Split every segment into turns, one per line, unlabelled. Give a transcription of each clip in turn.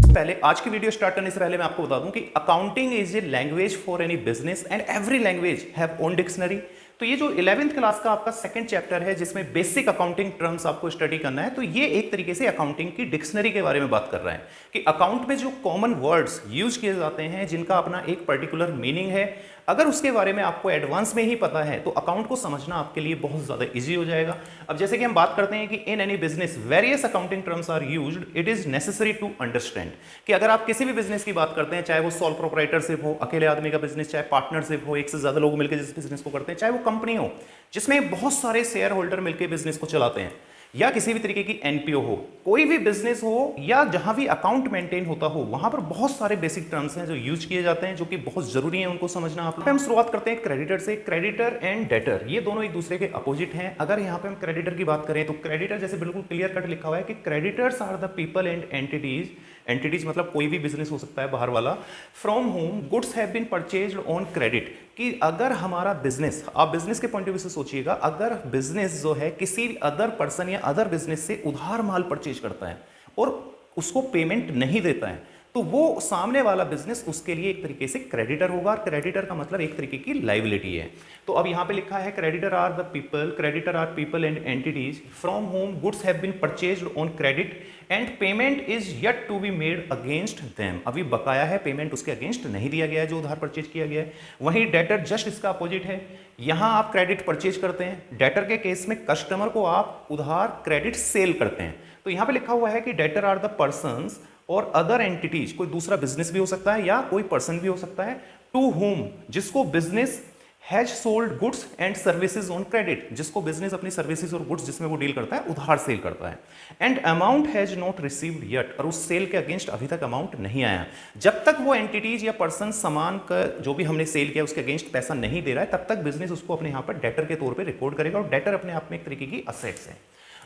पहले आज की वीडियो स्टार्ट करने से पहले मैं आपको बता दूं कि accounting is a language for any business and every language have own dictionary. तो ये जो 11th क्लास का आपका सेकंड चैप्टर है जिसमें बेसिक अकाउंटिंग टर्म्स आपको स्टडी करना है, तो ये एक तरीके से अकाउंटिंग की डिक्शनरी के बारे में बात कर रहा है कि अकाउंट में जो कॉमन वर्ड्स यूज किए जाते हैं जिनका अपना एक पर्टिकुलर मीनिंग है, अगर उसके बारे में आपको एडवांस में ही पता है तो अकाउंट को समझना आपके लिए बहुत ज़्यादा इजी हो जाएगा। अब जैसे कि हम बात करते हैं कि in any business various accounting terms are used, it is necessary to understand कि अगर आप किसी भी बिजनेस की बात करते हैं, चाहे वो सोल प्रोप्राइटरशिप हो, अकेले आदमी का बिजनेस, चाहे पार्टनरशिप हो, एक से ज़्यादा लोग मिलकर जिस बिजनेस को करते हैं, चाहे वो कंपनी हो जिसमें बहुत सारे शेयर होल्डर मिलकर बिजनेस को चलाते हैं, या किसी भी तरीके की एनपीओ हो, कोई भी बिजनेस हो या जहां भी अकाउंट मेंटेन होता हो, वहां पर बहुत सारे बेसिक टर्म्स हैं जो यूज किए जाते हैं, जो कि बहुत जरूरी है उनको समझना। आप हम शुरुआत करते हैं क्रेडिटर से। क्रेडिटर एंड डेटर ये दोनों एक दूसरे के अपोजिट हैं। अगर यहाँ पे हम क्रेडिटर की बात करें तो क्रेडिटर जैसे बिल्कुल क्लियर कट लिखा हुआ है कि creditors are the people and entities, entities मतलब कोई भी बिजनेस हो सकता है बाहर वाला, from whom goods have been purchased on credit, कि अगर हमारा बिजनेस, आप बिजनेस के पॉइंट ऑफ व्यू से सोचिएगा, अगर बिजनेस जो है किसी अदर पर्सन या अदर बिजनेस से उधार माल परचेज करता है और उसको पेमेंट नहीं देता है, तो वो सामने वाला बिजनेस उसके लिए एक तरीके से क्रेडिटर होगा, और क्रेडिटर का मतलब एक तरीके की लायबिलिटी है। तो अब यहां पे लिखा है creditor are the people, creditor are people and entities from whom goods have been purchased on credit and payment is yet to be made against them. अभी बकाया है, पेमेंट उसके अगेंस्ट नहीं दिया गया है जो उधार परचेज किया गया है। वहीं डेटर जस्ट इसका अपोजिट है। यहां आप क्रेडिट परचेज करते हैं, डेटर के केस में कस्टमर को आप उधार क्रेडिट सेल करते हैं। तो यहां पे लिखा हुआ है कि डेटर आर द पर्सन्स और अदर एंटिटीज, कोई दूसरा बिजनेस भी हो सकता है या कोई पर्सन भी हो सकता है, टू होम जिसको business has sold goods and services on credit, जिसको बिजनेस अपनी सर्विसेज और गुड्स जिसमें वो डील करता है उधार सेल करता है, and amount has not received yet, और उस सेल के अगेंस्ट अभी तक अमाउंट नहीं आया। जब तक वो एंटिटीज या पर्सन सामान का जो भी हमने सेल किया उसके अगेंस्ट पैसा नहीं दे रहा है, तब तक बिजनेस उसको अपने यहाँ पर डेटर के तौर पर रिकॉर्ड करेगा, और डेटर अपने आप में एक तरीके की असेट्स है।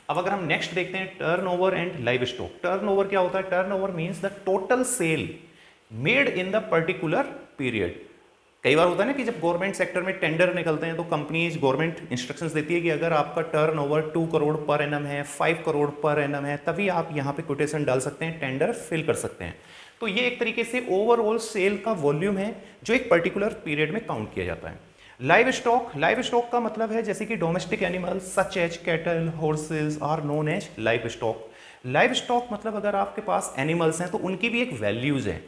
अब अगर हम नेक्स्ट देखते हैं turnover and live stock. Turnover क्या होता है? Turnover means the total sale made in the particular period. कई बार होता है ना कि जब गवर्नमेंट सेक्टर में टेंडर निकलते हैं तो कंपनीज, गवर्नमेंट इंस्ट्रक्शंस देती है कि अगर आपका टर्नओवर 2 करोड़ पर एनम है, 5 करोड़ पर एनम है, तभी आप यहाँ पे कोटेशन डाल सकते हैं, टेंडर फिल कर सकते हैं। तो ये एक तरीके से ओवरऑल सेल का वॉल्यूम है जो एक पर्टिकुलर पीरियड में काउंट किया जाता है। लाइव स्टॉक, लाइव स्टॉक का मतलब है जैसे कि domestic animals such as cattle, horses are known as livestock. Livestock मतलब अगर आपके पास एनिमल्स हैं तो उनकी भी एक वैल्यूज है,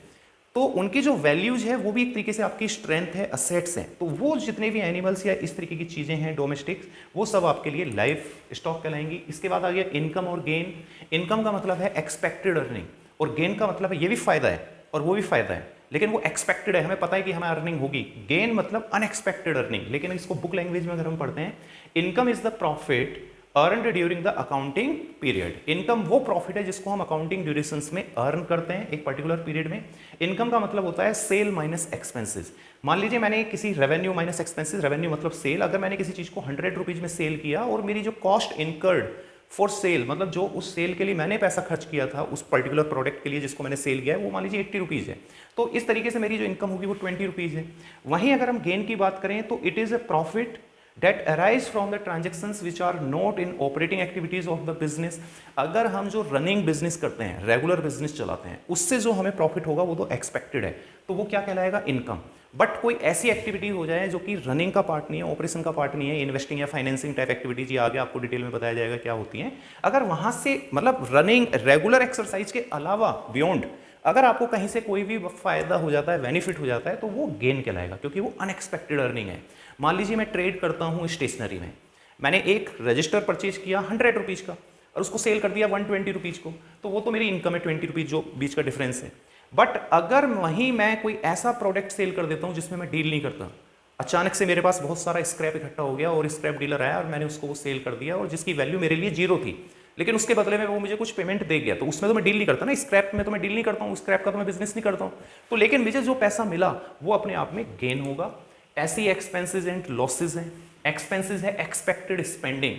तो उनकी जो वैल्यूज है वो भी एक तरीके से आपकी स्ट्रेंथ है, असेट्स हैं। तो वो जितने भी एनिमल्स या इस तरीके की चीजें हैं डोमेस्टिक, वो सब आपके लिए लाइव स्टॉक कहलाएंगी। इसके बाद आ गया इनकम और गेन। इनकम का मतलब है एक्सपेक्टेड अर्निंग, और गेन का मतलब है ये भी फायदा है और वो भी फायदा है, लेकिन वो एक्सपेक्टेड है, हमें पता है कि हमें अर्निंग होगी। गेन मतलब अनएक्सपेक्टेड अर्निंग, लेकिन इसको बुक लैंग्वेज में अगर हम पढ़ते हैं, income is the profit earned during the accounting period. Income वो प्रॉफिट है जिसको हम अकाउंटिंग ड्यूरेशंस में अर्न करते हैं एक पर्टिकुलर पीरियड में। इनकम का मतलब होता है सेल माइनस एक्सपेंसेस। मान लीजिए मैंने किसी रेवेन्यू माइनस एक्सपेंसेस, रेवेन्यू मतलब सेल, अगर मैंने किसी चीज को 100 रुपीज में सेल किया और मेरी जो कॉस्ट इनकर्ड फॉर सेल, मतलब जो उस सेल के लिए मैंने पैसा खर्च किया था उस पर्टिकुलर प्रोडक्ट के लिए जिसको मैंने सेल किया है, वो मान लीजिए 80 रुपीज़ है, तो इस तरीके से मेरी जो इनकम होगी वो 20 रुपीज़ है। वहीं अगर हम गेन की बात करें तो it is a profit that arise from the transactions which are not in operating activities of the business। अगर हम जो रनिंग बिजनेस करते हैं, रेगुलर बिजनेस चलाते हैं, उससे जो हमें प्रॉफिट होगा वो तो एक्सपेक्टेड है, तो वो क्या कहलाएगा? इनकम। बट कोई ऐसी एक्टिविटी हो जाए जो कि रनिंग का पार्ट नहीं है, ऑपरेशन का पार्ट नहीं है, इन्वेस्टिंग या फाइनेंसिंग टाइप एक्टिविटीज, ये आगे आपको डिटेल में बताया जाएगा क्या होती हैं। अगर वहां से मतलब रनिंग रेगुलर एक्सरसाइज के अलावा बियॉन्ड अगर आपको कहीं से कोई भी फायदा हो जाता है, बेनिफिट हो जाता है, तो वो गेन कहलाएगा, क्योंकि वो अनएक्सपेक्टेड अर्निंग है। मान लीजिए मैं ट्रेड करता हूँ स्टेशनरी में, मैंने एक रजिस्टर परचेज किया 100 रुपीज़ का और उसको सेल कर दिया 120 रुपीज़ को, तो वो तो मेरी इनकम है 20 रुपीज़ जो बीच का डिफरेंस है। बट अगर वहीं मैं कोई ऐसा प्रोडक्ट सेल कर देता हूँ जिसमें मैं डील नहीं करता, अचानक से मेरे पास बहुत सारा स्क्रैप इकट्ठा हो गया और स्क्रैप डीलर आया और मैंने उसको वो सेल कर दिया, और जिसकी वैल्यू मेरे लिए 0 थी, लेकिन उसके बदले में वो मुझे कुछ पेमेंट दे गया, तो उसमें तो मैं डील नहीं करता ना, स्क्रैप में तो मैं डील नहीं करता हूँ, स्क्रैप का तो मैं बिजनेस नहीं करता हूँ, तो लेकिन मुझे जो पैसा मिला वो अपने आप में गेन होगा। ऐसी एक्सपेंसेस एंड लॉसेज हैं। एक्सपेंसेस है एक्सपेक्टेड स्पेंडिंग,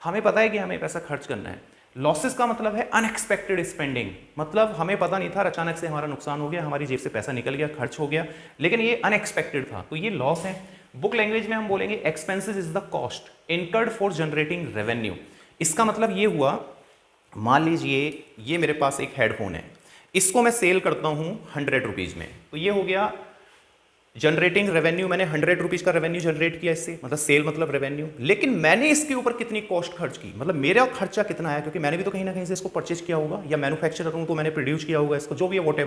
हमें पता है कि हमें पैसा खर्च करना है। लॉसेस का मतलब है अनएक्सपेक्टेड स्पेंडिंग, मतलब हमें पता नहीं था, अचानक से हमारा नुकसान हो गया, हमारी जेब से पैसा निकल गया, खर्च हो गया, लेकिन ये अनएक्सपेक्टेड था, तो ये लॉस है। बुक लैंग्वेज में हम बोलेंगे expenses is the cost incurred for generating revenue. इसका मतलब ये हुआ, मान लीजिए ये मेरे पास एक हेडफोन है, इसको मैं सेल करता हूं 100 रुपीज में, तो ये हो गया जनरेटिंग रेवेन्यू। मैंने 100 रुपीज का रेवेन्यू जनरेट किया इससे, मतलब सेल मतलब रेवेन्यू। लेकिन मैंने इसके ऊपर कितनी कॉस्ट खर्च की, मतलब मेरा खर्चा कितना आया, क्योंकि मैंने भी तो कहीं ना कहीं से इसको परचेज किया होगा, या मैन्युफैक्चरर हूं तो मैंने प्रोड्यूस किया होगा इसको, जो भी है वॉट,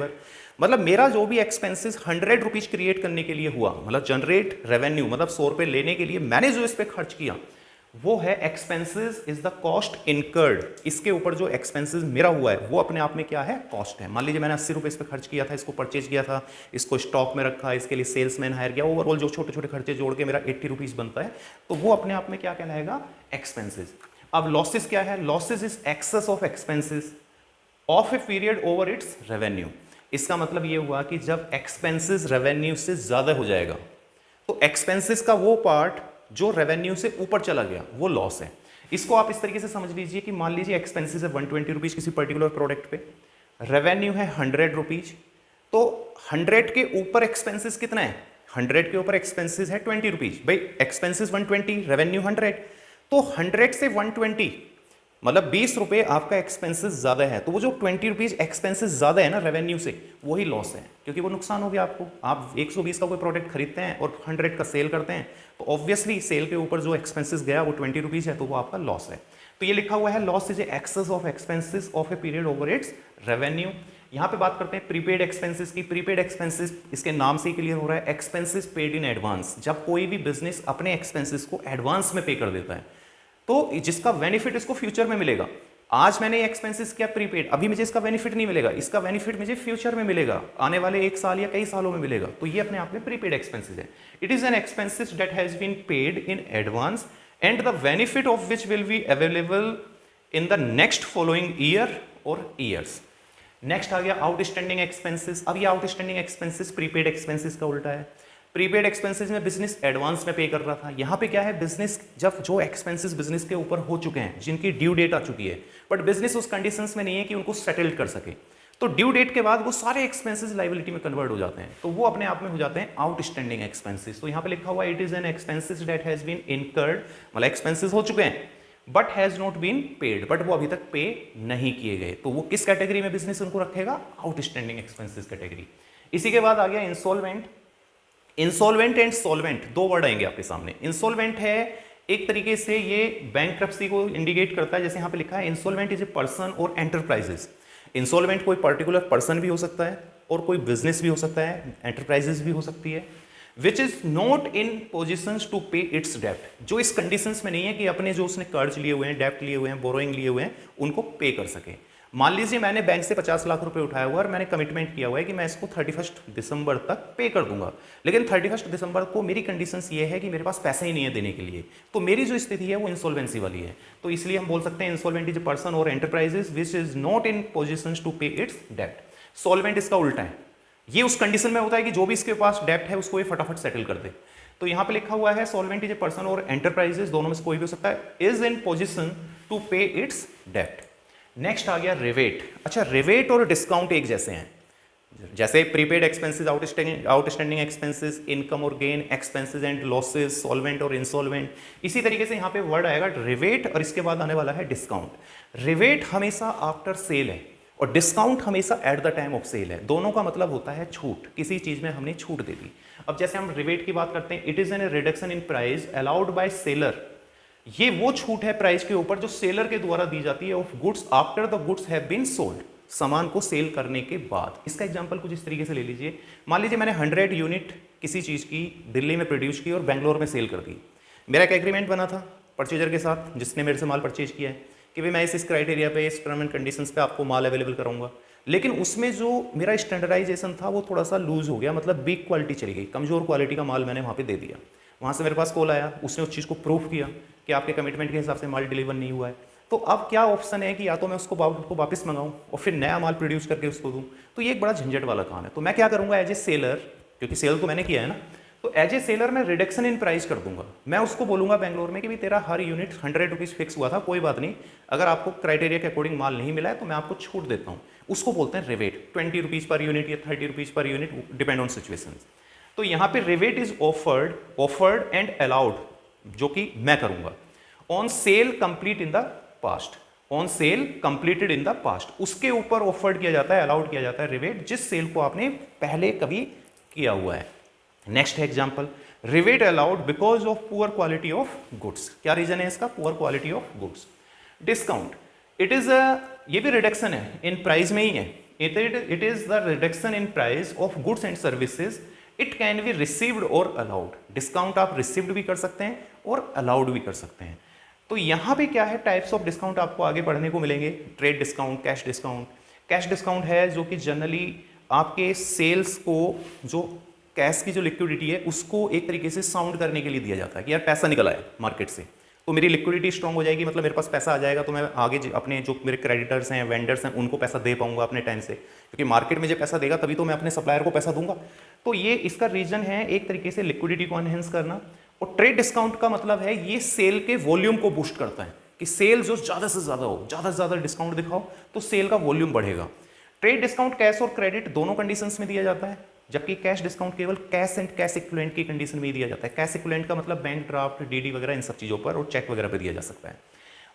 मतलब मेरा जो भी एक्सपेंसेस 100 रुपीज क्रिएट करने के लिए हुआ, मतलब जनरेट रेवेन्यू, मतलब 100 रुपए लेने के लिए मैंने जो इस पर खर्च किया, वो है expenses is the cost incurred. इसके ऊपर जो एक्सपेंसेस मेरा हुआ है वो अपने आप में क्या है, कॉस्ट है। मान लीजिए मैंने 80 रुपए इस पर खर्च किया था, इसको परचेज किया था, इसको स्टॉक में रखा, इसके लिए सेल्समैन हायर किया, ओवरऑल जो छोटे छोटे खर्चे जोड़ के मेरा 80 रुपीज बनता है, तो वो अपने आप में क्या कहलाएगा, एक्सपेंसेस। अब लॉसेस क्या है, losses is excess of expenses of a period over its revenue. इसका मतलब ये हुआ कि जब एक्सपेंसेस रेवेन्यू से ज्यादा हो जाएगा, तो एक्सपेंसेस का वो पार्ट जो रेवेन्यू से ऊपर चला गया वो लॉस है। इसको आप इस तरीके से समझ लीजिए कि मान लीजिए एक्सपेंसेस है 120 रुपीज किसी पर्टिकुलर प्रोडक्ट पे, रेवेन्यू है 100 रुपीज, तो 100 के ऊपर एक्सपेंसेस कितना है, 100 के ऊपर एक्सपेंसेस है 20 रुपीज। भाई एक्सपेंसेस 120, रेवेन्यू 100, तो 100 से 120 मतलब 20 रुपए आपका एक्सपेंसेस ज्यादा है, तो वो जो 20 रुपीज एक्सपेंसेस ज्यादा है ना रेवेन्यू से, वही लॉस है, क्योंकि वो नुकसान हो गया आपको। आप 120 का कोई प्रोडक्ट खरीदते हैं और 100 का सेल करते हैं, तो ऑब्वियसली सेल के ऊपर जो एक्सपेंसेस गया वो 20 रुपीज है, तो वो आपका लॉस है। तो ये लिखा हुआ है loss is excess of expenses of a period over its revenue. यहां पे बात करते हैं प्रीपेड एक्सपेंसेस की। प्रीपेड एक्सपेंसेस इसके नाम से ही क्लियर हो रहा है, एक्सपेंसेस पेड इन एडवांस। जब कोई भी बिजनेस अपने एक्सपेंसेस को एडवांस में पे कर देता है, तो जिसका बेनिफिट इसको फ्यूचर में मिलेगा। आज मैंने ये एक्सपेंसेस किया प्रीपेड, अभी मुझे इसका बेनिफिट नहीं मिलेगा, इसका बेनिफिट मुझे फ्यूचर में मिलेगा, आने वाले 1 साल या कई सालों में मिलेगा, तो ये अपने आप में प्रीपेड एक्सपेंसेस है। It is an expenses that has been paid in advance and the benefit of which will be available in the next following year और ईयर्स। नेक्स्ट आ गया आउटस्टैंडिंग एक्सपेंसेस। अब ये आउटस्टैंडिंग एक्सपेंसेस प्रीपेड एक्सपेंसेस का उल्टा है। Prepaid expenses में business advance में पे कर रहा था, यहाँ पे क्या है, बिजनेस जब जो एक्सपेंसेस बिजनेस के ऊपर हो चुके हैं, जिनकी ड्यू डेट आ चुकी है, बट बिजनेस उस कंडीशंस में नहीं है कि उनको सेटल कर सके, तो ड्यू डेट के बाद वो सारे एक्सपेंसेस लाइबिलिटी में कन्वर्ट हो जाते हैं, तो वो अपने आप में हो जाते हैं आउटस्टैंडिंग एक्सपेंसेस। तो यहाँ पे लिखा हुआ it is an expenses that has been incurred, मतलब एक्सपेंसेस हो चुके हैं but has not been paid, but वो अभी तक पे नहीं किए गए, तो वो किस कैटेगरी में बिजनेस उनको रखेगा, आउटस्टैंडिंग एक्सपेंसेस कैटेगरी। इसी के बाद आ गया इंसॉल्वेंट। इंसॉल्वेंट एंड सॉल्वेंट दो वर्ड आएंगे आपके सामने। इंसॉल्वेंट है एक तरीके से ये बैंकरप्सी को इंडिकेट करता है, जैसे यहाँ पे लिखा है इंसॉल्वेंट इज ए पर्सन और एंटरप्राइजेस। इंसॉल्वेंट कोई पर्टिकुलर पर्सन भी हो सकता है और कोई बिजनेस भी हो सकता है, एंटरप्राइजेस भी हो सकती है, which is not in position to pay its डेप्ट, जो इस कंडीशंस में नहीं है कि अपने जो उसने कर्ज लिए हुए हैं, डेप्ट लिए हुए हैं, बोरोइंग लिए हुए हैं, उनको पे कर सके। मान लीजिए मैंने बैंक से 50 लाख रुपए उठाया हुआ और मैंने कमिटमेंट किया हुआ है कि मैं इसको 31 दिसंबर तक पे कर दूंगा, लेकिन 31 दिसंबर को मेरी कंडीशंस ये है कि मेरे पास पैसा ही नहीं है देने के लिए, तो मेरी जो स्थिति है वो इंसॉल्वेंसी वाली है। तो इसलिए हम बोल सकते हैं इंसॉल्वेंट इज ए पर्सन और enterprises which is not in position to pay its डेप्ट। सॉल्वेंट इसका उल्टा है, ये उस कंडीशन में होता है कि जो भी इसके पास डेप्ट है उसको ये फटाफट सेटल कर दे। तो यहां पे लिखा हुआ है सॉल्वेंट इज ए पर्सन और एंटरप्राइजेस, दोनों में से कोई भी हो सकता है, is in position to pay its dept. Next आ गया रिवेट। अच्छा, रिवेट और डिस्काउंट एक जैसे हैं, जैसे prepaid expenses, outstanding expenses, income और gain, expenses and losses, solvent और इंसॉल्वेंट, इसी तरीके से यहाँ पे वर्ड आएगा रिवेट और इसके बाद आने वाला है डिस्काउंट। रिवेट हमेशा आफ्टर सेल है और डिस्काउंट हमेशा at the time of sale है। दोनों का मतलब होता है छूट, किसी चीज में हमने छूट दे दी। अब जैसे हम रिवेट की बात करते हैं, it is N reduction in price allowed by seller, ये वो छूट है प्राइस के ऊपर जो सेलर के द्वारा दी जाती है of goods after the goods have been sold, सामान को सेल करने के बाद। इसका एग्जांपल कुछ इस तरीके से ले लीजिए, मान लीजिए मैंने 100 यूनिट किसी चीज की दिल्ली में प्रोड्यूस की और बेंगलोर में सेल कर दी। मेरा एक एग्रीमेंट बना था परचेजर के साथ जिसने मेरे से माल परचेज किया है कि भाई मैं इस क्राइटेरिया पे, इस टर्म एंड कंडीशंस पे आपको माल अवेलेबल कराऊंगा, लेकिन उसमें जो मेरा स्टैंडर्डाइजेशन था वो थोड़ा सा लूज हो गया, मतलब वीक क्वालिटी चली गई, कमजोर क्वालिटी का माल मैंने वहाँ पे दे दिया। वहाँ से मेरे पास कॉल आया, उसने उस चीज़ को प्रूफ किया कि आपके कमिटमेंट के हिसाब से माल डिलीवर नहीं हुआ है। तो अब क्या ऑप्शन है कि या तो मैं उसको वापस मंगाऊं और फिर नया माल प्रोड्यूस करके उसको दूं, तो ये एक बड़ा झंझट वाला काम है। तो मैं क्या करूंगा एज ए सेलर, क्योंकि सेल तो मैंने किया है ना, तो एज ए सेलर मैं रिडक्शन इन प्राइस कर दूंगा। मैं उसको बोलूंगा बेंगलोर में कि भाई तेरा हर यूनिट 100 रुपीज़ फिक्स हुआ था, कोई बात नहीं, अगर आपको क्राइटेरिया के अकॉर्डिंग माल नहीं मिला है तो मैं आपको छूट देता हूँ। उसको बोलते हैं रिवेट, 20 रुपीज़ पर यूनिट या 30 rupees per unit, depend on situation. तो यहाँ पे rivet is offered and allowed, जो कि मैं करूंगा on sale complete in the past, on sale completed in the past, उसके ऊपर ऑफर्ड किया जाता है, अलाउड किया जाता है रिबेट जिस सेल को आपने पहले कभी किया हुआ है। नेक्स्ट है example, rebate allowed because of poor quality of goods. क्या रीजन है इसका? Poor quality of goods. Discount, it is ये भी रिडक्शन है, इन प्राइस में ही है। It is the reduction in price of goods and services, it can be received और allowed. Discount आप रिसीव्ड भी कर सकते हैं और अलाउड भी कर सकते हैं। तो यहां पे क्या है, टाइप्स ऑफ डिस्काउंट आपको आगे पढ़ने को मिलेंगे। Trade discount, cash discount. Cash discount है जो कि जनरली आपके सेल्स को, जो कैश की जो लिक्विडिटी है उसको एक तरीके से साउंड करने के लिए दिया जाता है कि यार पैसा निकला है मार्केट से, तो मेरी लिक्विडिटी स्ट्रांग हो जाएगी, मतलब मेरे पास पैसा आ जाएगा, तो मैं आगे अपने जो मेरे क्रेडिटर्स हैं, वेंडर्स हैं, उनको पैसा दे पाऊंगा अपने टाइम से, क्योंकि मार्केट में जो पैसा देगा तभी तो मैं अपने सप्लायर को पैसा दूंगा। तो ये इसका रीजन है एक तरीके से लिक्विडिटी को एनहेंस करना। और ट्रेड डिस्काउंट का मतलब है ये सेल के वॉल्यूम को बूस्ट करता है कि सेल जो ज्यादा से ज्यादा हो, ज्यादा से ज्यादा डिस्काउंट दिखाओ तो सेल का वॉल्यूम बढ़ेगा। ट्रेड डिस्काउंट कैश और क्रेडिट दोनों कंडीशंस में दिया जाता है, जबकि कैश डिस्काउंट केवल कैश एंड कैश इक्विवेलेंट की कंडीशन में ही दिया जाता है। कैश इक्विवेलेंट का मतलब बैंक ड्राफ्ट, डीडी वगैरह इन सब चीजों पर और चेक वगैरह पर दिया जा सकता है,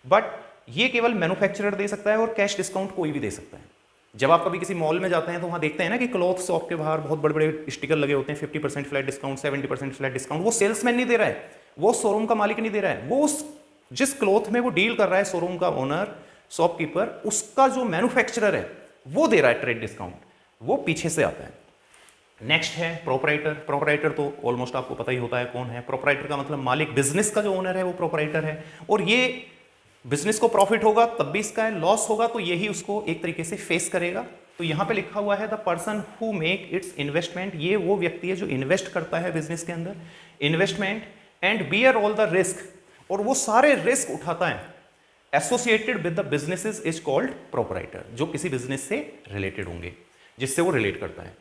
बट ये केवल मैन्युफैक्चरर दे सकता है और कैश डिस्काउंट कोई भी दे सकता है। जब आप कभी किसी मॉल में जाते हैं तो वहां देखते हैं ना कि क्लॉथ शॉप के बाहर बहुत बड़े बड़े स्टिकर लगे होते हैं, 50% फ्लैट डिस्काउंट, 70% फ्लैट डिस्काउंट। वो सेल्समैन नहीं दे रहा है, वो शोरूम का मालिक नहीं दे रहा है, वो जिस क्लॉथ में वो डील कर रहा है, शोरूम का ओनर, शॉपकीपर, उसका जो मैन्युफैक्चरर है वो दे रहा है ट्रेड डिस्काउंट, वो पीछे से आता है। नेक्स्ट है प्रोपराइटर। प्रोपराइटर तो ऑलमोस्ट आपको पता ही होता है कौन है। प्रोपराइटर का मतलब मालिक, बिजनेस का जो ओनर है वो प्रोपराइटर है, और ये बिजनेस को प्रॉफिट होगा तब भी इसका है, लॉस होगा तो यही उसको एक तरीके से फेस करेगा। तो यहां पे लिखा हुआ है the person who make it's investment, ये वो व्यक्ति है जो इन्वेस्ट करता है बिजनेस के अंदर, investment, and bear all the risk, और वो सारे रिस्क उठाता है, associated with the businesses is called proprietor, जो किसी बिजनेस से रिलेटेड होंगे, जिससे वो रिलेट करता है।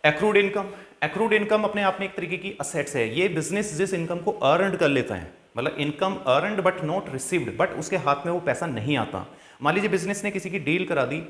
एक्रूड इनकम, एक्रूड इनकम अपने आप में एक तरीके की असेट्स है। ये बिजनेस जिस इनकम को अर्नड कर लेता है, मतलब income earned but not received, but उसके हाथ में वो पैसा नहीं आता। मान लीजिए बिजनेस ने किसी की डील करा दी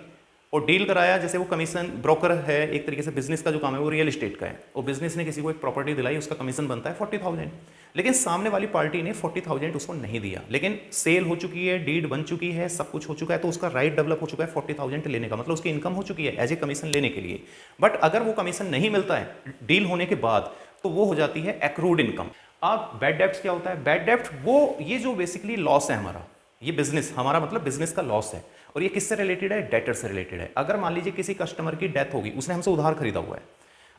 और डील कराया, जैसे वो कमीशन ब्रोकर है, एक तरीके से बिजनेस का जो काम है वो रियल एस्टेट का है, और बिजनेस ने किसी को एक प्रॉपर्टी दिलाई, उसका कमीशन बनता है 40,000, लेकिन सामने वाली पार्टी ने 40,000 उसको नहीं दिया, लेकिन सेल हो चुकी है, डीड बन चुकी है, सब कुछ हो चुका है, तो उसका राइट डेवलप हो चुका है 40,000 लेने का, मतलब उसकी इनकम हो चुकी है एज ए कमीशन लेने के लिए। बट अगर वो कमीशन नहीं मिलता है डील होने के बाद, तो वो हो जाती है एक्रूड इनकम। अब बैड डेब्ट क्या होता है? बैड डेब्ट वो ये जो बेसिकली लॉस है हमारा, ये बिजनेस हमारा मतलब बिजनेस का लॉस है, और ये किससे रिलेटेड है? डेटर से रिलेटेड है। अगर मान लीजिए किसी कस्टमर की डेथ होगी, उसने हमसे उधार खरीदा हुआ है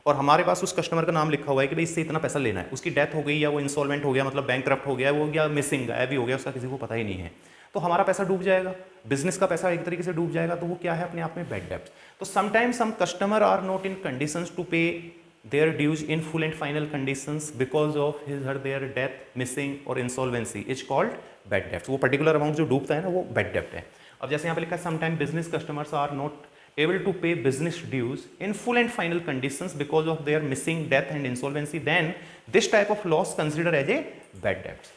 और हमारे पास उस कस्टमर का नाम लिखा हुआ है कि भाई इससे इतना पैसा लेना है, उसकी डेथ हो गई या वो इंसॉल्वेंट हो गया, मतलब बैंकक्रप्ट हो गया वो, या मिसिंग गायब भी हो गया, उसका किसी को पता ही नहीं है, तो हमारा पैसा डूब जाएगा, बिजनेस का पैसा एक तरीके से डूब जाएगा, तो वो क्या है अपने आप में बैड डेब्ट। तो sometimes some customer are not in conditions to pay their dues in full and final conditions because of his or their death, missing or insolvency is called bad debt। वो पर्टिकुलर अमाउंट जो डूबता है ना वो bad डेब्ट है। अब जैसे यहाँ पे लिखा है sometime business customers are not able to pay business dues in full and final conditions because of their missing, death and insolvency, then this type of loss considered as a bad debt।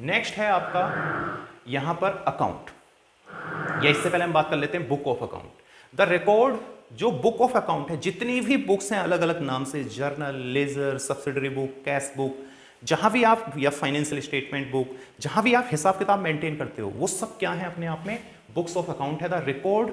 Next है आपका यहाँ पर account, या इससे पहले हम बात कर लेते हैं book of account. The record, जो बुक ऑफ अकाउंट है, जितनी भी बुक्स हैं अलग अलग नाम से, journal, ledger, subsidiary book, cash book, जहां भी आप, या फाइनेंशियल स्टेटमेंट बुक, जहां भी आप हिसाब किताब मेंटेन करते हो, वो सब क्या है अपने आप में बुक्स ऑफ अकाउंट है। द रिकॉर्ड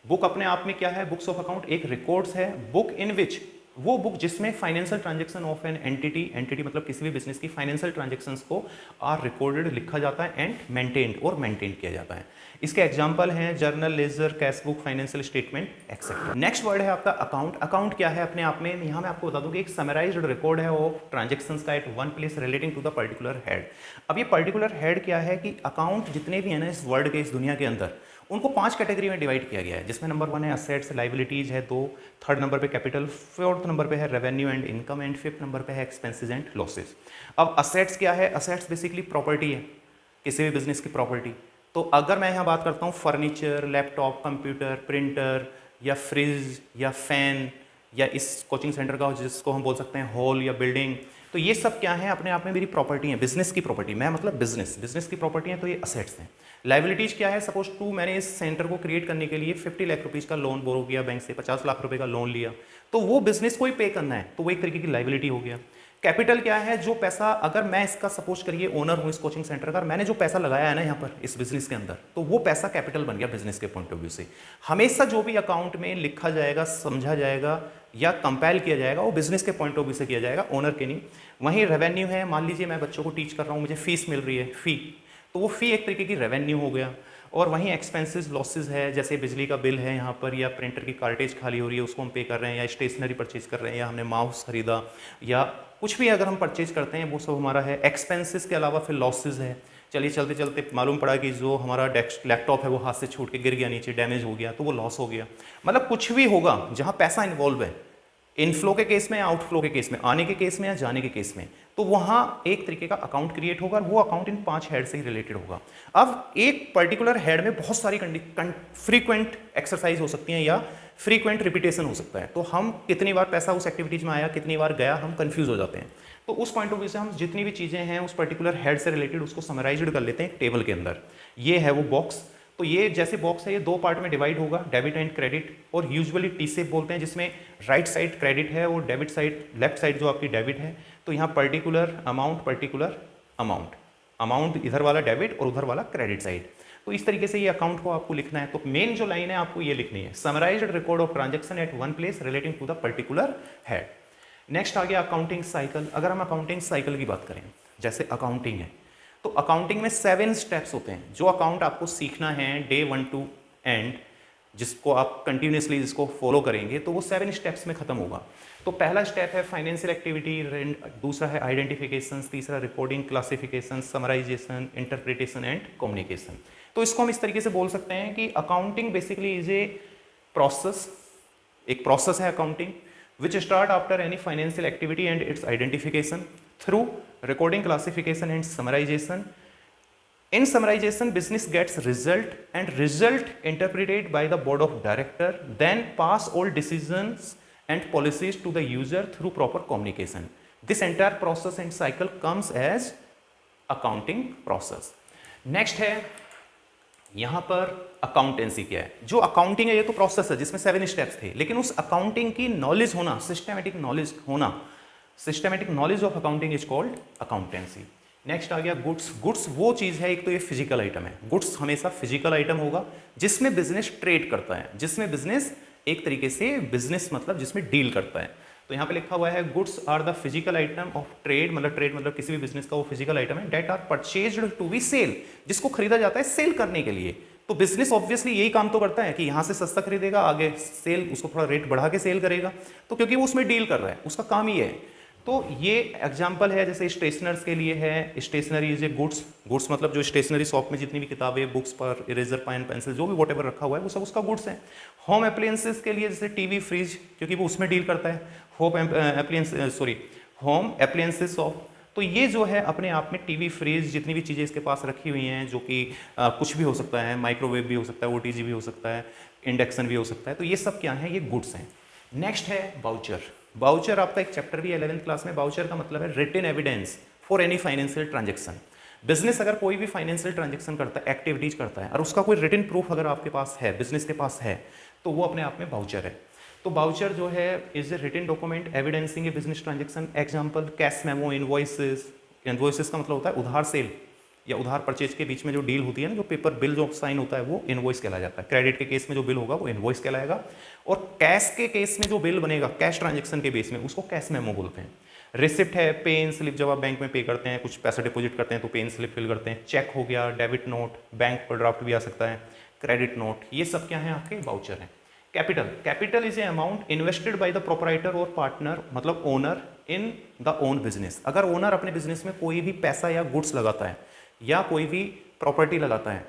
बुक अपने आप में क्या है? बुक्स ऑफ अकाउंट एक रिकॉर्ड्स है, बुक इन विच, वो बुक जिसमें financial transaction of an entity, entity मतलब किसी भी बिजनेस की फाइनेंशियल ट्रांजैक्शंस को आर रिकॉर्डेड लिखा जाता है एंड मेंटेन्ड और मेंटेन किया जाता है। इसके एग्जांपल हैं journal, ledger, cash book, financial statement etcetera. Next word है आपका अकाउंट। अकाउंट क्या है अपने आप में? यहाँ मैं आपको बता दूं कि एक समराइज्ड रिकॉर्ड है ऑफ ट्रांजैक्शंस का at one place relating to the particular head. अब ये पर्टिकुलर हेड क्या है कि अकाउंट जितने भी है ना इस वर्ल्ड के, इस दुनिया के अंदर, उनको 5 कैटेगरी में डिवाइड किया गया है, जिसमें नंबर 1 है असेट्स, लाइबिलिटीज है 2, थर्ड नंबर पे कैपिटल, फोर्थ नंबर पे है revenue and income, and fifth number पे है एक्सपेंसेस एंड लॉसेस। अब असेट्स क्या है? असेट्स बेसिकली प्रॉपर्टी है, किसी भी बिजनेस की प्रॉपर्टी। तो अगर मैं यहाँ बात करता हूँ फर्नीचर, लैपटॉप, कंप्यूटर, प्रिंटर, या फ्रिज, या फैन, या इस कोचिंग सेंटर का जिसको हम बोल सकते हैं हॉल या बिल्डिंग, तो ये सब क्या है अपने आप में मेरी प्रॉपर्टी है, बिजनेस की प्रॉपर्टी। मैं मतलब बिजनेस की प्रॉपर्टी है, तो ये असेट्स हैं। लाइबिलिटीज क्या है? सपोज टू मैंने इस सेंटर को क्रिएट करने के लिए 50 लाख रुपीज़ का लोन बोरो किया बैंक से, 50 लाख रुपए का लोन लिया, तो वो बिजनेस को ही पे करना है, तो वो एक तरीके की लाइबिलिटी हो गया। कैपिटल क्या है? जो पैसा, अगर मैं इसका सपोज करिए ओनर हूं इस कोचिंग सेंटर का, मैंने जो पैसा लगाया है ना यहाँ पर इस बिजनेस के अंदर, तो वो पैसा कैपिटल बन गया बिजनेस के पॉइंट ऑफ व्यू से। हमेशा जो भी अकाउंट में लिखा जाएगा, समझा जाएगा या कंपेल किया जाएगा, वो बिजनेस के पॉइंट ऑफ व्यू से किया जाएगा, ओनर के नहीं। वहीं रेवेन्यू है, मान लीजिए मैं बच्चों को टीच कर रहा हूँ, मुझे फीस मिल रही है, फी, तो वो फी एक तरीके की रेवेन्यू हो गया। और वहीं एक्सपेंसेस लॉसेज है, जैसे बिजली का बिल है यहाँ पर, या प्रिंटर की कार्टेज खाली हो रही है उसको हम पे कर रहे हैं, या स्टेशनरी परचेज कर रहे हैं, या हमने माउस खरीदा, या कुछ भी अगर हम परचेज करते हैं वो सब हमारा है। एक्सपेंसेस के अलावा फिर लॉसेज है। चलिए चलते चलते मालूम पड़ा कि जो हमारा लैपटॉप है वो हाथ से छूट के गिर गया नीचे, डैमेज हो गया, तो वो लॉस हो गया। मतलब कुछ भी होगा जहाँ पैसा इन्वॉल्व है, इनफ्लो के केस में या आउटफ्लो के केस में, आने के केस में या जाने के केस में, तो वहां एक तरीके का अकाउंट क्रिएट होगा और वो अकाउंट इन 5 हेड से ही रिलेटेड होगा। अब एक पर्टिकुलर हेड में बहुत सारी फ्रीक्वेंट एक्सरसाइज हो सकती हैं या फ्रीक्वेंट रिपीटेशन हो सकता है, तो हम कितनी बार पैसा उस एक्टिविटीज में आया, कितनी बार गया, हम कंफ्यूज हो जाते हैं। तो उस पॉइंट ऑफ व्यू से हम जितनी भी चीजें हैं उस पर्टिकुलर हेड से रिलेटेड उसको समराइज्ड कर लेते हैं टेबल के अंदर। ये है वो बॉक्स। तो ये जैसे बॉक्स है ये 2 पार्ट में डिवाइड होगा, डेबिट एंड क्रेडिट, और यूजुअली टी सेप बोलते हैं, जिसमें राइट साइड क्रेडिट है और डेबिट साइड, लेफ्ट साइड जो आपकी डेबिट है। तो यहाँ पर्टिकुलर अमाउंट, अमाउंट इधर वाला डेबिट और उधर वाला क्रेडिट साइड। तो इस तरीके से ये अकाउंट को आपको लिखना है। तो मेन जो लाइन है आपको ये लिखनी है, summarized record of transaction at one place relating to the particular head. Next आ गया अकाउंटिंग साइकिल। अगर हम अकाउंटिंग साइकिल की बात करें, जैसे अकाउंटिंग है, तो अकाउंटिंग में 7 स्टेप्स होते हैं जो अकाउंट आपको सीखना है डे 1 टू एंड, जिसको आप कंटिन्यूसली जिसको फॉलो करेंगे तो वो 7 स्टेप्स में खत्म होगा। तो पहला स्टेप है फाइनेंशियल एक्टिविटी, दूसरा है आइडेंटिफिकेशन, तीसरा reporting, classification, summarization, interpretation and communication. तो इसको हम इस तरीके से बोल सकते हैं कि accounting basically is a process, एक प्रोसेस है accounting which start after any financial activity and its identification through recording, classification and summarization. In summarization, business gets result and result interpreted by the board of director, then pass all decisions and policies to the user through proper communication. This entire process and cycle comes as accounting process. Next है यहां पर accountancy क्या है। जो accounting है ये तो process है जिसमें 7 स्टेप्स थे, लेकिन उस अकाउंटिंग की नॉलेज होना, सिस्टमेटिक नॉलेज होना, systematic knowledge of accounting is called accountancy. Next आ गया गुड्स। गुड्स वो चीज है, एक तो ये फिजिकल आइटम है, गुड्स हमेशा फिजिकल आइटम होगा जिसमें बिजनेस ट्रेड करता है, जिसमें बिजनेस एक तरीके से बिजनेस मतलब जिसमें डील करता है। तो यहाँ पे लिखा हुआ है goods are the physical item of trade, मतलब ट्रेड मतलब किसी भी बिजनेस का वो फिजिकल आइटम है, that are purchased to be sale, जिसको खरीदा जाता है सेल करने के लिए। तो बिजनेस ऑब्वियसली यही काम तो करता है कि यहाँ से सस्ता खरीदेगा, आगे सेल उसको थोड़ा रेट बढ़ा के सेल करेगा, तो क्योंकि वो उसमें डील कर रहा है, उसका काम ही है। तो ये एग्जाम्पल है, जैसे स्टेशनर्स के लिए है, stationery is a goods. Goods मतलब जो स्टेशनरी शॉप में जितनी भी किताबें, बुक्स पर, इरेजर, पेन, पेंसिल, जो भी वॉट एवर रखा हुआ है वो सब उसका गुड्स है। होम अप्लायंसेस के लिए जैसे टीवी, फ्रिज, क्योंकि वो उसमें डील करता है, होम अप्लायंसेस ऑफ। तो ये जो है अपने आप में टीवी, फ्रिज, जितनी भी चीज़ें इसके पास रखी हुई हैं, जो कि कुछ भी हो सकता है, माइक्रोवेव भी हो सकता है, ओटीजी भी हो सकता है, इंडक्शन भी हो सकता है, तो ये सब क्या है, ये गुड्स हैं। नेक्स्ट है बाउचर। बाउचर आपका एक चैप्टर भी 11th क्लास में। बाउचर का मतलब है written evidence for any financial transaction. Business अगर कोई भी फाइनेंशियल ट्रांजेक्शन करता है, एक्टिविटीज करता है, और उसका कोई रिटन प्रूफ अगर आपके पास है, बिजनेस के पास है, तो वो अपने आप में बाउचर है। तो बाउचर जो है is a written document evidencing a business transaction. Example cash memo, invoices. Invoices का मतलब होता है उधार सेल या उधार परचेज के बीच में जो डील होती है ना, जो पेपर बिल जो साइन होता है वो इनवॉइस कहलाया जाता है। क्रेडिट के केस में जो बिल होगा वो इनवॉइस कहलाएगा, और कैश के केस में जो बिल बनेगा कैश ट्रांजेक्शन के बेस में उसको कैश मेमो बोलते हैं। रिसिप्ट है पे इन स्लिप, जब आप बैंक में पे करते हैं, कुछ पैसा डिपॉजिट करते हैं तो पे इन स्लिप फिल करते हैं। चेक हो गया, डेबिट नोट, बैंक पर ड्राफ्ट भी आ सकता है, क्रेडिट नोट, ये सब क्या है आपके बाउचर हैं। Capital. Capital is a amount invested by the proprietor और पार्टनर, मतलब owner, in the own business. अगर ओनर अपने बिजनेस में कोई भी पैसा या गुड्स लगाता है या कोई भी प्रॉपर्टी लगाता है,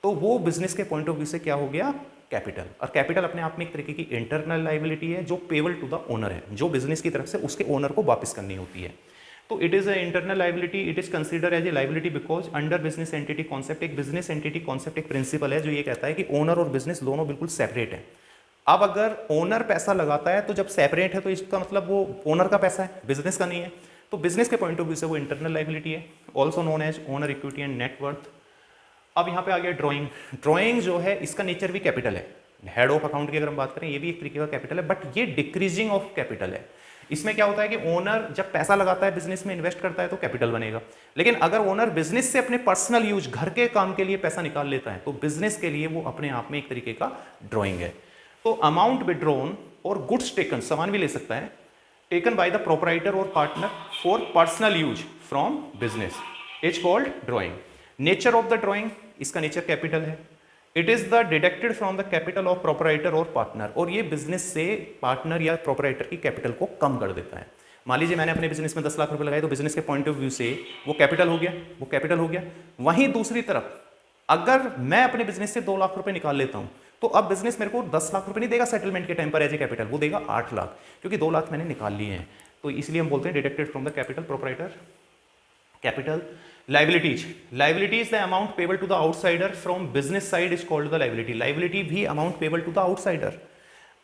तो वो बिजनेस के पॉइंट ऑफ व्यू से क्या हो गया, कैपिटल। और कैपिटल अपने आप में एक तरीके की इंटरनल लाइबिलिटी है जो पेबल टू द ओनर है, जो बिजनेस की तरफ से उसके ओनर को वापस करनी होती है। तो it is a internal liability, it is consider as a liability because under business entity concept, एक बिजनेस एंटिटी कॉन्सेप्ट एक प्रिंसिपल है जो ये कहता है कि ओनर और बिजनेस दोनों बिल्कुल सेपरेट है। अब अगर ओनर पैसा लगाता है तो जब सेपरेट है तो इसका मतलब वो ओनर का पैसा है, बिजनेस का नहीं है, तो बिजनेस के पॉइंट ऑफ व्यू से वो इंटरनल लाइबिलिटी है, also known as owner equity and net worth. अब यहाँ पे आ गया ड्राइंग। ड्राइंग जो है इसका नेचर भी कैपिटल है। हेड ऑफ अकाउंट की अगर हम बात करें ये भी एक तरीके का कैपिटल है, बट ये डिक्रीजिंग ऑफ कैपिटल है। इसमें क्या होता है कि ओनर जब पैसा लगाता है बिजनेस में, इन्वेस्ट करता है तो कैपिटल बनेगा, लेकिन अगर ओनर बिजनेस से अपने पर्सनल यूज, घर के काम के लिए पैसा निकाल लेता है तो बिजनेस के लिए वो अपने आप में एक तरीके का ड्रॉइंग है। तो अमाउंट विड्रॉन और गुड्स टेकन, सामान भी ले सकता है, टेकन बाय द प्रोपराइटर और partner for personal use from business is called drawing. Nature of the drawing, इसका नेचर कैपिटल है। It is the deducted from the capital of proprietor और पार्टनर, और ये बिजनेस से पार्टनर या proprietor की capital को कम कर देता है। मान लीजिए मैंने अपने बिजनेस में 10 लाख रुपए लगाए, तो बिजनेस के पॉइंट ऑफ व्यू से वो कैपिटल हो गया, वो कैपिटल हो गया। वहीं दूसरी तरफ अगर मैं अपने बिजनेस से 2 लाख रुपए निकाल लेता हूं, तो अब बिजनेस मेरे को 10 लाख रुपए नहीं देगा सेटलमेंट के टाइम पर एज ए कैपिटल, वो देगा 8 लाख, क्योंकि 2 लाख मैंने निकाल लिए हैं। तो इसलिए हम बोलते हैं deducted from the capital proprietor capital. Liabilities, liability is the amount payable to the outsider from business side is called the liability. Liability भी amount payable to the outsider,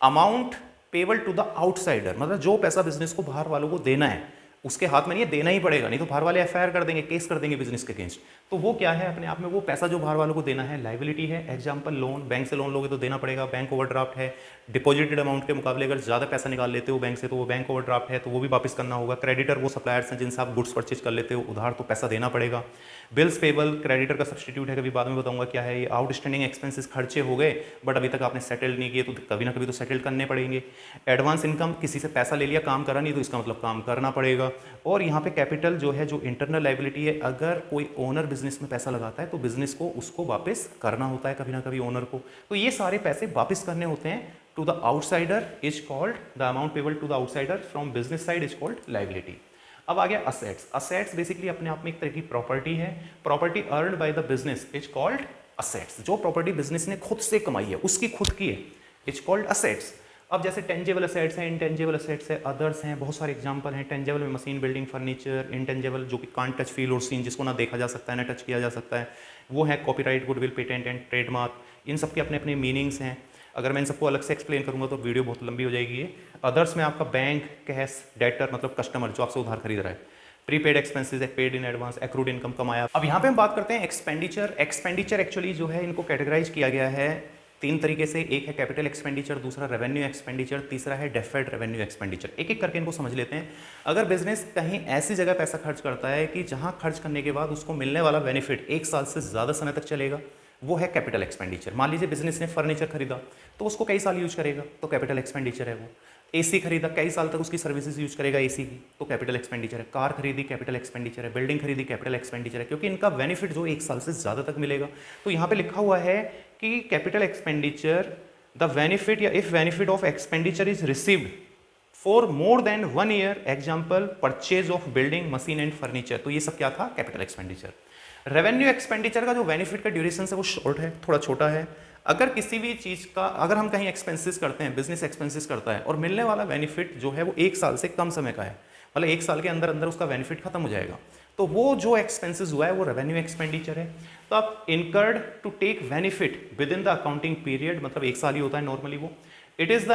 amount payable to the outsider मतलब जो पैसा business को बाहर वालों को देना है, उसके हाथ में नहीं है, देना ही पड़ेगा, नहीं तो बाहर वाले एफआईआर कर देंगे, केस कर देंगे बिजनेस के अगेंस्ट। तो वो क्या है, अपने आप में वो पैसा जो बाहर वालों को देना है लाइबिलिटी है। एग्जांपल लोन, बैंक से लोन लोगे तो देना पड़ेगा, बैंक ओवरड्राफ्ट है, डिपॉजिटेड अमाउंट के मुकाबले अगर ज़्यादा पैसा निकाल लेते हो बैंक से तो वो बैंक ओवरड्राफ्ट है, तो वो भी वापस करना होगा। क्रेडिटर वो सप्लायर्स हैं जिनसे आप गुड्स परचेज कर लेते हो उधार, तो पैसा देना पड़ेगा। बिल्स पेबल क्रेडिटर का सब्सटीट्यूट है, कभी बाद में बताऊंगा क्या है ये। आउटस्टैंडिंग एक्सपेंसेस, खर्चे हो गए बट अभी तक आपने सेटल नहीं किए तो कभी ना कभी तो सेटल करने पड़ेंगे। एडवांस इनकम, किसी से पैसा ले लिया, काम करा नहीं तो इसका मतलब काम करना पड़ेगा। और यहाँ पे कैपिटल जो है, जो इंटरनल लाइबिलिटी है, अगर कोई ओनर बिजनेस में पैसा लगाता है तो बिजनेस को उसको वापस करना होता है कभी ना कभी ओनर को, तो ये सारे पैसे वापस करने होते हैं to the outsider is called the amount payable to the outsider from business side is called liability. अब आ गया असेट्स। असेट्स बेसिकली अपने आप में एक तरह की प्रॉपर्टी है, property earned by the business is called assets. जो प्रॉपर्टी बिजनेस ने खुद से कमाई है, उसकी खुद की है, इज कॉल्ड असेट्स। अब जैसे टेंजेबल असेट्स हैं, इंटेंजेबल असेट्स है, अदर्स हैं, बहुत सारे एग्जांपल हैं। टेंजेबल में मशीन, बिल्डिंग, फर्नीचर। इंटेंजेबल जो कि कांट टच, फील और सीन, जिसको ना देखा जा सकता है ना टच किया जा सकता है, वो है copyright, goodwill, patent and trademark. इन सब के अपने अपने मीनिंग्स हैं। अगर मैं इन सबको अलग से एक्सप्लेन करूंगा तो वीडियो बहुत लंबी हो जाएगी ये। अदर्स में आपका बैंक, कैश, डेटर मतलब कस्टमर जो आपसे उधार खरीद रहा है, प्रीपेड एक्सपेंसेस है, paid in advance, accrued income कमाया। अब यहाँ पे हम बात करते हैं एक्सपेंडिचर। एक्सपेंडिचर एक्चुअली जो है इनको कैटेगराइज किया गया है 3 तरीके से। एक है कैपिटल एक्सपेंडिचर, दूसरा रेवेन्यू एक्सपेंडिचर, तीसरा है डेफर्ड रेवेन्यू एक्सपेंडिचर। एक एक करके इनको समझ लेते हैं। अगर बिजनेस कहीं ऐसी जगह पैसा खर्च करता है कि जहाँ खर्च करने के बाद उसको मिलने वाला बेनिफिट 1 साल से ज़्यादा समय तक चलेगा, वो है कैपिटल एक्सपेंडिचर। मान लीजिए बिजनेस ने फर्नीचर खरीदा तो उसको कई साल यूज करेगा, तो कैपिटल एक्सपेंडिचर है वो। एसी खरीदा, कई साल तक उसकी सर्विसेज यूज करेगा एसी की, तो कैपिटल एक्सपेंडिचर है। कार खरीदी, कैपिटल एक्सपेंडिचर है। बिल्डिंग खरीदी, कैपिटल एक्सपेंडिचर है, क्योंकि इनका बेनिफिट जो 1 साल से ज़्यादा तक मिलेगा। तो यहाँ पे लिखा हुआ है कि कैपिटल एक्सपेंडिचर द बेनिफिट या if benefit of expenditure is received for more than 1 year, example purchase of building, machine and furniture. तो ये सब क्या था, कैपिटल एक्सपेंडिचर। रेवेन्यू एक्सपेंडिचर का जो बेनिफिट का ड्यूरेशन है वो शॉर्ट है, थोड़ा छोटा है। अगर किसी भी चीज़ का, अगर हम कहीं एक्सपेंसेस करते हैं, बिजनेस एक्सपेंसेस करता है और मिलने वाला बेनिफिट जो है वो 1 साल से कम समय का है, मतलब 1 साल के अंदर अंदर उसका बेनिफिट खत्म हो जाएगा, तो वो जो एक्सपेंसेस हुआ है वो रेवेन्यू एक्सपेंडिचर है। तो आप incurred to take benefit within the accounting period, मतलब 1 साल ही होता है नॉर्मली वो। It is the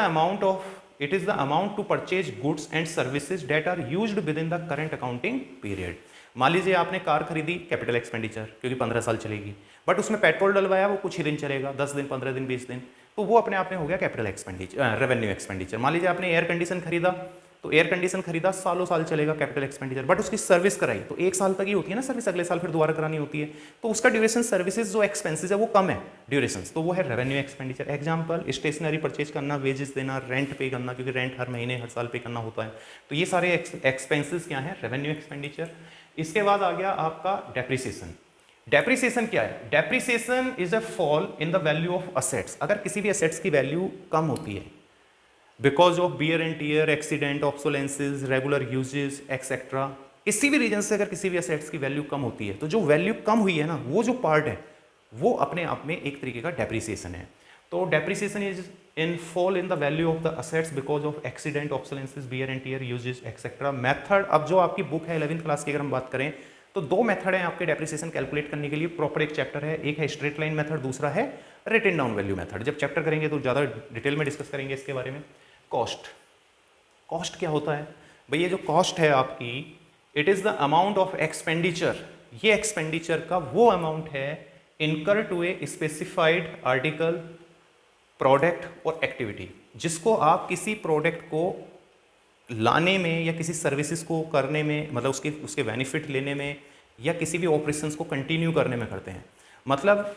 amount to purchase goods and services that are used within the current accounting period. मान लीजिए आपने कार खरीदी, कैपिटल एक्सपेंडिचर, क्योंकि 15 साल चलेगी, बट उसमें पेट्रोल डलवाया वो कुछ ही दिन चलेगा, 10 दिन, 15 दिन, 20 दिन, तो वो अपने आप में हो गया कैपिटल एक्सपेंडिचर, रेवेन्यू एक्सपेंडिचर। मान लीजिए आपने एयर कंडीशन खरीदा, तो एयर कंडीशन खरीदा, सालों साल चलेगा, कैपिटल एक्सपेंडिचर, बट उसकी सर्विस कराई तो 1 साल तक ही होती है ना सर्विस, अगले साल फिर दोबारा करानी होती है, तो उसका ड्यूरेशन, सर्विसेज जो एक्सपेंसेस है वो कम है ड्यूरेशन, तो वो है revenue expenditure. Example stationery purchase करना, वेजेस देना, रेंट पे करना, क्योंकि रेंट हर महीने हर साल पे करना होता है, तो ये सारे एक्सपेंसेस क्या है, रेवेन्यू एक्सपेंडिचर। इसके बाद आ गया आपका डेप्रिसिएशन। डेप्रिसिएशन क्या है, depreciation is a fall in the value of assets. अगर किसी भी असेट्स की वैल्यू कम होती है because of wear and tear, accident, obsolescence, regular uses etcetera, किसी भी रीजन से अगर किसी भी असेट्स की वैल्यू कम होती है, तो जो वैल्यू कम हुई है ना, वो जो पार्ट है वो अपने आप में एक तरीके का डेप्रिसिएशन है। तो depreciation is in fall in the value of the assets because of accident, obsolescence, wear and tear, uses etcetera. Method, अब जो आपकी बुक है 11th क्लास की अगर हम बात करें तो 2 मेथड है आपके डेप्रिसिएशन कैलकुलेट करने के लिए, प्रॉपर एक चैप्टर है, एक है स्ट्रेट लाइन मेथड, दूसरा है रिटन डाउन वैल्यू मेथड। जब चैप्टर करेंगे तो ज़्यादा डिटेल में डिस्कस करेंगे इसके बारे में। कॉस्ट, कॉस्ट क्या होता है भाई, ये जो कॉस्ट है आपकी, it is the amount of expenditure, ये एक्सपेंडिचर का वो अमाउंट है incur to a specified article, product और एक्टिविटी, जिसको आप किसी प्रोडक्ट को लाने में या किसी सर्विसेज को करने में, मतलब उसके उसके बेनिफिट लेने में या किसी भी ऑपरेशंस को कंटिन्यू करने में करते हैं। मतलब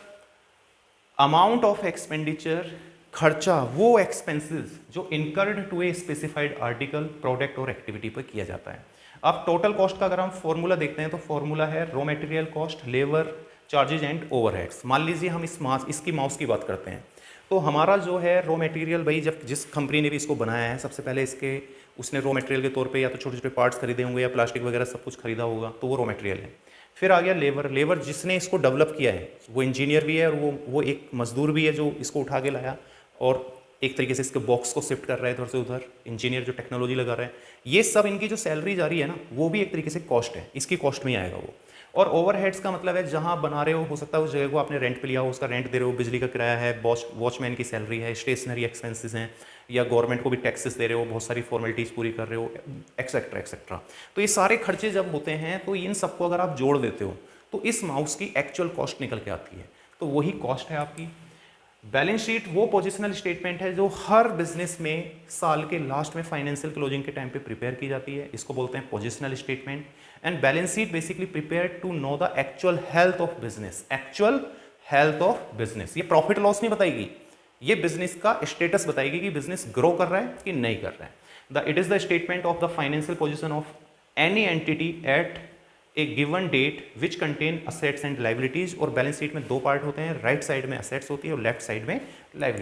अमाउंट ऑफ एक्सपेंडिचर, खर्चा, वो एक्सपेंसेस जो incurred to a specified article, product और एक्टिविटी पर किया जाता है। अब टोटल कॉस्ट का अगर हम फॉर्मूला देखते हैं तो फॉर्मूला है raw material cost, labour charges and overheads. मान लीजिए हम इसकी माउस की बात करते हैं, तो हमारा जो है रॉ मटेरियल, भाई जब जिस कंपनी ने भी इसको बनाया है सबसे पहले इसके उसने रॉ मटेरियल के तौर पे या तो छोटे छोटे पार्ट्स खरीदे होंगे या प्लास्टिक वगैरह सब कुछ खरीदा होगा, तो वो रॉ मटेरियल है। फिर आ गया लेबर, लेबर जिसने इसको डेवलप किया है वो इंजीनियर भी है और वो एक मजदूर भी है जो इसको उठा के लाया और एक तरीके से इसके बॉक्स को शिफ्ट कर रहा है इधर से उधर, इंजीनियर जो टेक्नोलॉजी लगा रहा है। ये सब इनकी जो सैलरी जा रही है ना, वो भी एक तरीके से कॉस्ट है, इसकी कॉस्ट में ही आएगा वो। और ओवरहेड्स का मतलब है जहाँ बना रहे हो सकता है उस जगह को आपने रेंट पे लिया हो, उसका रेंट दे रहे हो, बिजली का किराया है, वॉचमैन की सैलरी है, स्टेशनरी एक्सपेंसेस हैं, या गवर्नमेंट को भी टैक्सेस दे रहे हो, बहुत सारी फॉर्मेलिटीज़ पूरी कर रहे हो, एक्सेट्रा एक्सेट्रा। तो ये सारे खर्चे जब होते हैं तो इन सबको अगर आप जोड़ देते हो तो इस माउस की एक्चुअल कॉस्ट निकल के आती है, तो वही कॉस्ट है आपकी। बैलेंस शीट वो पोजिशनल स्टेटमेंट है जो हर बिजनेस में साल के लास्ट में फाइनेंशियल क्लोजिंग के टाइम पे प्रिपेयर की जाती है, इसको बोलते हैं positional statement. And balance sheet basically prepare to know the actual health of business, actual health of business. ये प्रॉफिट लॉस नहीं बताएगी, ये बिजनेस का स्टेटस बताएगी कि बिजनेस ग्रो कर रहा है कि नहीं कर रहा है। It is the statement of the financial position of any entity at a given date which contain assets and liabilities. और बैलेंस शीट में दो पार्ट होते हैं, राइट साइड में असेट्स होती है और लेफ्ट साइड में लाइबिलिटी।